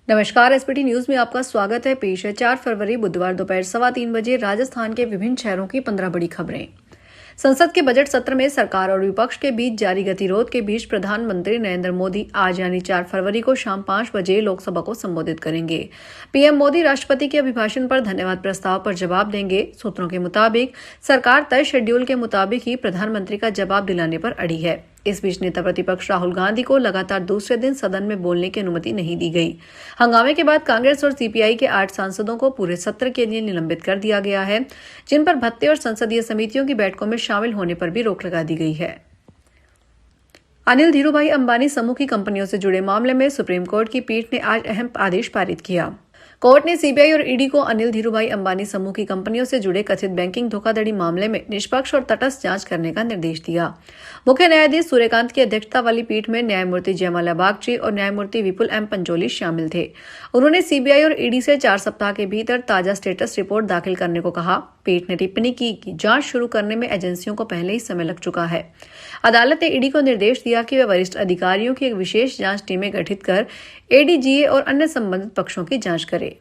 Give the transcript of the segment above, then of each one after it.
नमस्कार। SPT news में आपका स्वागत है। पेश है 4 फरवरी बुधवार दोपहर 3:15 बजे राजस्थान के विभिन्न शहरों की 15 बड़ी खबरें। संसद के बजट सत्र में सरकार और विपक्ष के बीच जारी गतिरोध के बीच प्रधानमंत्री नरेंद्र मोदी आज यानी 4 फरवरी को शाम 5 बजे लोकसभा को संबोधित करेंगे। पीएम मोदी राष्ट्रपति के अभिभाषण पर धन्यवाद प्रस्ताव पर जवाब देंगे। सूत्रों के मुताबिक सरकार तय शेड्यूल के मुताबिक ही प्रधानमंत्री का जवाब दिलाने पर अड़ी है। इस बीच नेता प्रतिपक्ष राहुल गांधी को लगातार दूसरे दिन सदन में बोलने की अनुमति नहीं दी गई। हंगामे के बाद कांग्रेस और सीपीआई के 8 सांसदों को पूरे सत्र के लिए निलंबित कर दिया गया है, जिन पर भत्ते और संसदीय समितियों की बैठकों में शामिल होने पर भी रोक लगा दी गई है। अनिल धीरूभाई अंबानी समूह की कंपनियों से जुड़े मामले में सुप्रीम कोर्ट की पीठ ने आज अहम आदेश पारित किया। कोर्ट ने सीबीआई और ईडी को अनिल धीरूभाई अंबानी समूह की कंपनियों से जुड़े कथित बैंकिंग धोखाधड़ी मामले में निष्पक्ष और तटस्थ जांच करने का निर्देश दिया। मुख्य न्यायाधीश सूर्यकांत की अध्यक्षता वाली पीठ में न्यायमूर्ति जयमाला बागची और न्यायमूर्ति विपुल एम पंचोली शामिल थे। उन्होंने सीबीआई और ईडी से 4 सप्ताह के भीतर ताजा स्टेटस रिपोर्ट दाखिल करने को कहा। पीठ ने टिप्पणी की कि जांच शुरू करने में एजेंसियों को पहले ही समय लग चुका है। अदालत ने ईडी को निर्देश दिया कि वे वरिष्ठ अधिकारियों की एक विशेष जांच टीमें गठित कर एडीजीए और अन्य संबंधित पक्षों की जांच करे।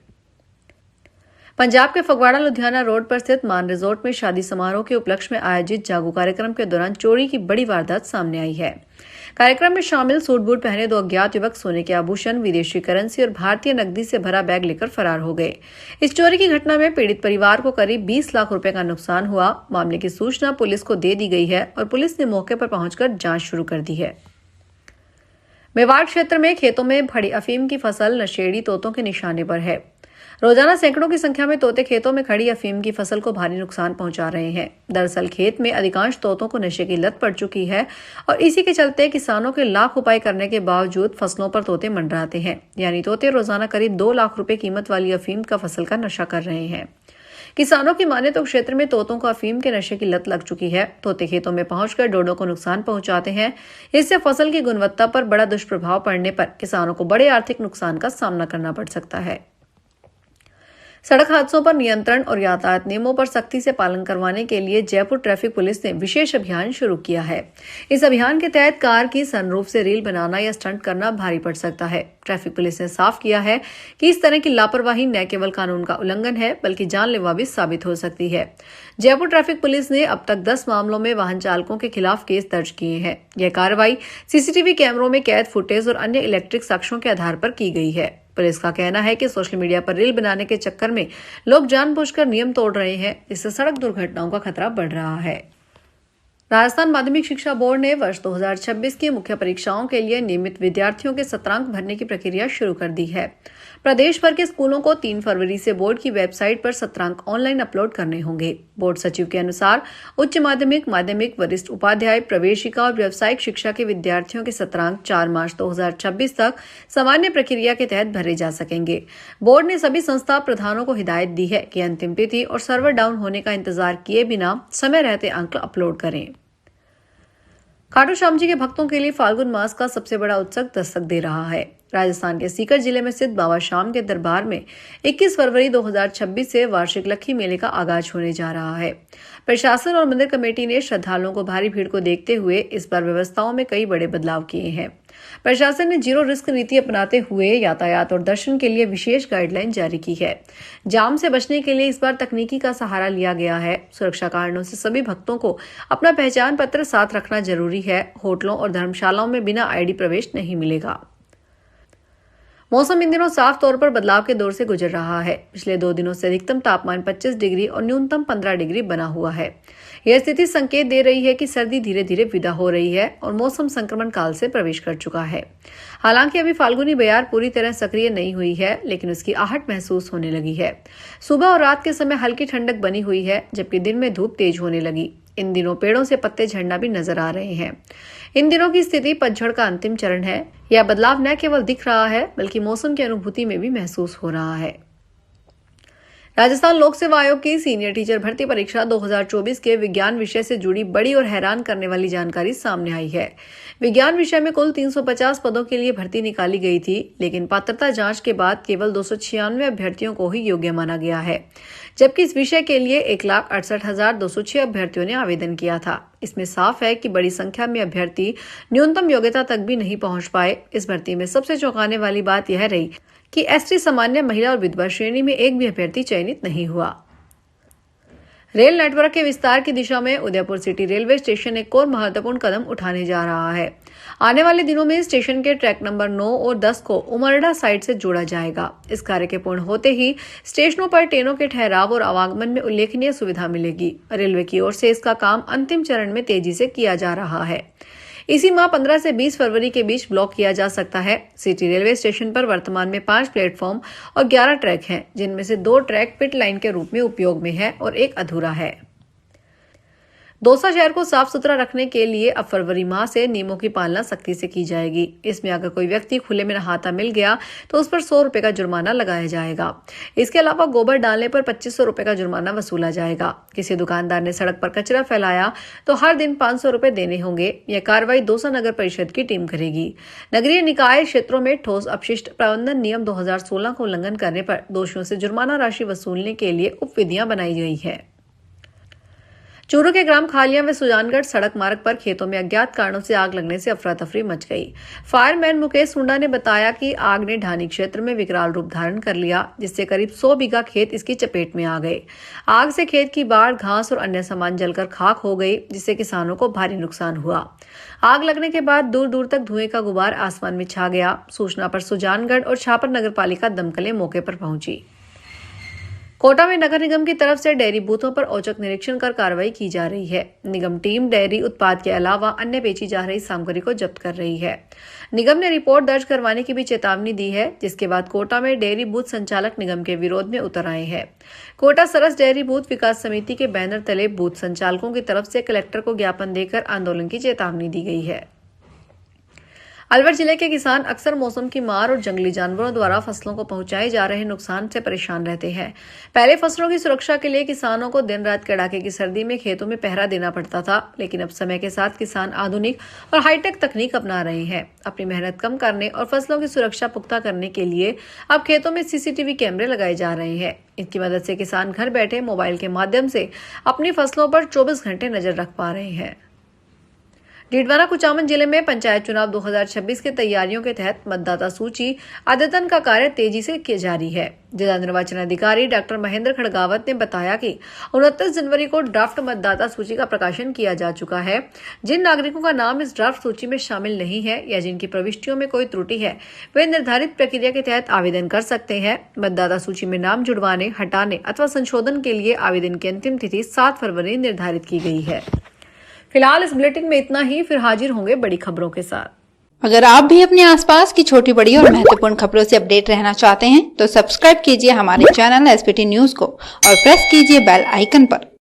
पंजाब के फगवाड़ा लुधियाना रोड पर स्थित मान रिजोर्ट में शादी समारोह के उपलक्ष्य में आयोजित जागू कार्यक्रम के दौरान चोरी की बड़ी वारदात सामने आई है। कार्यक्रम में शामिल सूट बूट पहने 2 अज्ञात युवक सोने के आभूषण, विदेशी करेंसी और भारतीय नकदी से भरा बैग लेकर फरार हो गए। इस चोरी की घटना में पीड़ित परिवार को करीब 20 लाख रुपए का नुकसान हुआ। मामले की सूचना पुलिस को दे दी गई है और पुलिस ने मौके पर पहुंचकर जांच शुरू कर दी है। मेवाड़ क्षेत्र में खेतों में खड़ी अफीम की फसल नशेड़ी तोतों के निशाने पर है। रोजाना सैकड़ों की संख्या में तोते खेतों में खड़ी अफीम की फसल को भारी नुकसान पहुंचा रहे हैं। दरअसल खेत में अधिकांश तोतों को नशे की लत पड़ चुकी है और इसी के चलते किसानों के लाख उपाय करने के बावजूद फसलों पर तोते मंडराते हैं। यानी तोते रोजाना करीब 2 लाख रुपए कीमत वाली अफीम का फसल का नशा कर रहे हैं। किसानों की माने तो क्षेत्र में तोतों को अफीम के नशे की लत लग चुकी है। तोते खेतों में पहुंचकर डोडों को नुकसान पहुंचाते हैं। इससे फसल की गुणवत्ता पर बड़ा दुष्प्रभाव पड़ने पर किसानों को बड़े आर्थिक नुकसान का सामना करना पड़ सकता है। सड़क हादसों पर नियंत्रण और यातायात नियमों पर सख्ती से पालन करवाने के लिए जयपुर ट्रैफिक पुलिस ने विशेष अभियान शुरू किया है। इस अभियान के तहत कार की सनरूफ से रील बनाना या स्टंट करना भारी पड़ सकता है। ट्रैफिक पुलिस ने साफ किया है कि इस तरह की लापरवाही न केवल कानून का उल्लंघन है बल्कि जानलेवा भी साबित हो सकती है। जयपुर ट्रैफिक पुलिस ने अब तक 10 मामलों में वाहन चालकों के खिलाफ केस दर्ज किए हैं। यह कार्रवाई सीसीटीवी कैमरों में कैद फुटेज और अन्य इलेक्ट्रिक साक्ष्यों के आधार पर की गई है। पुलिस का कहना है कि सोशल मीडिया पर रील बनाने के चक्कर में लोग जानबूझकर नियम तोड़ रहे हैं। इससे सड़क दुर्घटनाओं का खतरा बढ़ रहा है। राजस्थान माध्यमिक शिक्षा बोर्ड ने वर्ष 2026 की मुख्य परीक्षाओं के लिए नियमित विद्यार्थियों के सत्रांक भरने की प्रक्रिया शुरू कर दी है। प्रदेश भर के स्कूलों को 3 फरवरी से बोर्ड की वेबसाइट पर सत्रांक ऑनलाइन अपलोड करने होंगे। बोर्ड सचिव के अनुसार उच्च माध्यमिक, माध्यमिक, वरिष्ठ उपाध्याय, प्रवेशिका और व्यावसायिक शिक्षा के विद्यार्थियों के सत्रांक 4 मार्च 2026 तक सामान्य प्रक्रिया के तहत भरे जा सकेंगे। बोर्ड ने सभी संस्था प्रधानों को हिदायत दी है कि अंतिम तिथि और सर्वर डाउन होने का इंतजार किए बिना समय रहते अंक अपलोड करें। खाटू श्याम जी के भक्तों के लिए फाल्गुन मास का सबसे बड़ा उत्सव दस्तक दे रहा है। राजस्थान के सीकर जिले में स्थित बाबा श्याम के दरबार में 21 फरवरी 2026 से वार्षिक लक्खी मेले का आगाज होने जा रहा है। प्रशासन और मंदिर कमेटी ने श्रद्धालुओं को भारी भीड़ को देखते हुए इस बार व्यवस्थाओं में कई बड़े बदलाव किए हैं। प्रशासन ने 0 रिस्क नीति अपनाते हुए यातायात और दर्शन के लिए विशेष गाइडलाइन जारी की है। जाम से बचने के लिए इस बार तकनीकी का सहारा लिया गया है। सुरक्षा कारणों से सभी भक्तों को अपना पहचान पत्र साथ रखना जरूरी है। होटलों और धर्मशालाओं में बिना आईडी प्रवेश नहीं मिलेगा। मौसम इन दिनों साफ तौर पर बदलाव के दौर से गुजर रहा है। पिछले 2 दिनों से अधिकतम तापमान 25 डिग्री और न्यूनतम 15 डिग्री बना हुआ है। यह स्थिति संकेत दे रही है कि सर्दी धीरे धीरे विदा हो रही है और मौसम संक्रमण काल से प्रवेश कर चुका है। हालांकि अभी फाल्गुनी बयार पूरी तरह सक्रिय नहीं हुई है, लेकिन उसकी आहट महसूस होने लगी है। सुबह और रात के समय हल्की ठंडक बनी हुई है, जबकि दिन में धूप तेज होने लगी। इन दिनों पेड़ों से पत्ते झड़ना भी नजर आ रहे हैं। इन दिनों की स्थिति पतझड़ का अंतिम चरण है। यह बदलाव न केवल दिख रहा है बल्कि मौसम की अनुभूति में भी महसूस हो रहा है। राजस्थान लोक सेवा आयोग की सीनियर टीचर भर्ती परीक्षा 2024 के विज्ञान विषय से जुड़ी बड़ी और हैरान करने वाली जानकारी सामने आई है। विज्ञान विषय में कुल 350 पदों के लिए भर्ती निकाली गई थी, लेकिन पात्रता जांच के बाद केवल 296 अभ्यर्थियों को ही योग्य माना गया है, जबकि इस विषय के लिए 1,68,206 अभ्यर्थियों ने आवेदन किया था। इसमें साफ है कि बड़ी संख्या में अभ्यर्थी न्यूनतम योग्यता तक भी नहीं पहुंच पाए। इस भर्ती में सबसे चौंकाने वाली बात यह रही कि ST सामान्य, महिला और विधवा श्रेणी में एक भी अभ्यर्थी चयनित नहीं हुआ। रेल नेटवर्क के विस्तार की दिशा में उदयपुर सिटी रेलवे स्टेशन एक और महत्वपूर्ण कदम उठाने जा रहा है। आने वाले दिनों में स्टेशन के ट्रैक नंबर 9 और 10 को उमरडा साइड से जोड़ा जाएगा। इस कार्य के पूर्ण होते ही स्टेशनों पर ट्रेनों के ठहराव और आवागमन में उल्लेखनीय सुविधा मिलेगी। रेलवे की ओर से इसका काम अंतिम चरण में तेजी से किया जा रहा है। इसी माह 15 से 20 फरवरी के बीच ब्लॉक किया जा सकता है। सिटी रेलवे स्टेशन पर वर्तमान में 5 प्लेटफॉर्म और 11 ट्रैक हैं, जिनमें से 2 ट्रैक पिट लाइन के रूप में उपयोग में है और एक अधूरा है। दौसा शहर को साफ सुथरा रखने के लिए अब फरवरी माह से नियमों की पालना सख्ती से की जाएगी। इसमें अगर कोई व्यक्ति खुले में नहाता मिल गया तो उस पर 100 रुपए का जुर्माना लगाया जाएगा। इसके अलावा गोबर डालने पर 2500 रुपए का जुर्माना वसूला जाएगा। किसी दुकानदार ने सड़क पर कचरा फैलाया तो हर दिन 500 रुपए देने होंगे। यह कार्रवाई दौसा नगर परिषद की टीम करेगी। नगरीय निकाय क्षेत्रों में ठोस अपशिष्ट प्रबंधन नियम 2016 का उल्लंघन करने पर दोषियों से जुर्माना राशि वसूलने के लिए उपविधियां बनाई गई है। चूरू के ग्राम खालिया व सुजानगढ़ सड़क मार्ग पर खेतों में अज्ञात कारणों से आग लगने से अफरा तफरी मच गई। फायरमैन मुकेश सुंडा ने बताया कि आग ने ढानी क्षेत्र में विकराल रूप धारण कर लिया, जिससे करीब 100 बीघा खेत इसकी चपेट में आ गए। आग से खेत की बाढ़, घास और अन्य सामान जलकर खाक हो गई, जिससे किसानों को भारी नुकसान हुआ। आग लगने के बाद दूर दूर तक धुएं का गुबार आसमान में छा गया। सूचना पर सुजानगढ़ और छापर नगरपालिका दमकलें मौके पर पहुंची। कोटा में नगर निगम की तरफ से डेयरी बूथों पर औचक निरीक्षण कर कार्रवाई की जा रही है। निगम टीम डेयरी उत्पाद के अलावा अन्य बेची जा रही सामग्री को जब्त कर रही है। निगम ने रिपोर्ट दर्ज करवाने की भी चेतावनी दी है, जिसके बाद कोटा में डेयरी बूथ संचालक निगम के विरोध में उतर आए हैं। कोटा सरस डेयरी बूथ विकास समिति के बैनर तले बूथ संचालकों की तरफ से कलेक्टर को ज्ञापन देकर आंदोलन की चेतावनी दी गई है। अलवर जिले के किसान अक्सर मौसम की मार और जंगली जानवरों द्वारा फसलों को पहुंचाए जा रहे नुकसान से परेशान रहते हैं। पहले फसलों की सुरक्षा के लिए किसानों को दिन रात कड़ाके की सर्दी में खेतों में पहरा देना पड़ता था, लेकिन अब समय के साथ किसान आधुनिक और हाईटेक तकनीक अपना रहे हैं। अपनी मेहनत कम करने और फसलों की सुरक्षा पुख्ता करने के लिए अब खेतों में CCTV कैमरे लगाए जा रहे हैं। इनकी मदद से किसान घर बैठे मोबाइल के माध्यम से अपनी फसलों पर 24 घंटे नजर रख पा रहे हैं। डीडवाना कुचामन जिले में पंचायत चुनाव 2026 की तैयारियों के तहत मतदाता सूची अद्यतन का कार्य तेजी से किया जारी है। जिला निर्वाचन अधिकारी डॉक्टर महेंद्र खड़गावत ने बताया कि 29 जनवरी को ड्राफ्ट मतदाता सूची का प्रकाशन किया जा चुका है। जिन नागरिकों का नाम इस ड्राफ्ट सूची में शामिल नहीं है या जिनकी प्रविष्टियों में कोई त्रुटि है, वे निर्धारित प्रक्रिया के तहत आवेदन कर सकते हैं। मतदाता सूची में नाम जुड़वाने, हटाने अथवा संशोधन के लिए आवेदन की अंतिम तिथि 7 फरवरी निर्धारित की गई है। फिलहाल इस बुलेटिन में इतना ही, फिर हाजिर होंगे बड़ी खबरों के साथ। अगर आप भी अपने आसपास की छोटी बड़ी और महत्वपूर्ण खबरों से अपडेट रहना चाहते हैं तो सब्सक्राइब कीजिए हमारे चैनल SPT न्यूज को और प्रेस कीजिए बेल आइकन पर।